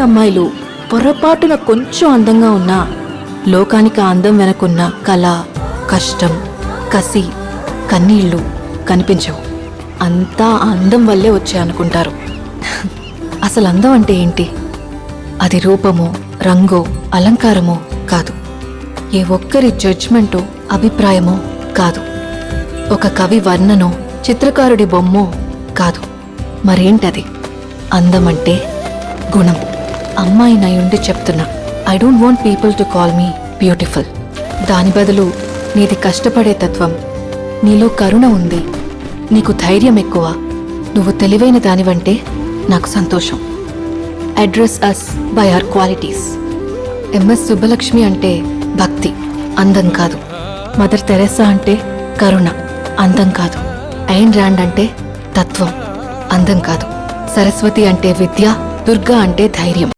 అమ్మాయిలు పొరపాటున కొంచెం అందంగా ఉన్నా లోకానికి ఆ అందం వెనకున్న కళ, కష్టం, కసి, కన్నీళ్లు కనిపించవు. అంతా ఆ అందం వల్లే వచ్చాయనుకుంటారు. అసలు అందం అంటే ఏంటి? అది రూపమో, రంగో, అలంకారమో కాదు. ఏ ఒక్కరి జడ్జ్మెంటో, అభిప్రాయమో కాదు. ఒక కవి వర్ణనో, చిత్రకారుడి బొమ్మో కాదు. మరేంటది? అందమంటే గుణం. అమ్మాయి నయుండి చెప్తున్నా, I don't want people to call me beautiful. దాని బదులు నీది కష్టపడే తత్వం, నీలో కరుణ ఉంది, నీకు ధైర్యం ఎక్కువ, నువ్వు తెలివైన దానివంటే నాకు సంతోషం. Address us by our qualities. MS Subbalakshmi అంటే భక్తి, అందం కాదు. మదర్ తెరెసా అంటే కరుణ, అందం కాదు. ఐన్ ర్యాండ్ అంటే తత్వం, అందం కాదు. సరస్వతి అంటే విద్య, దుర్గా అంటే ధైర్యం.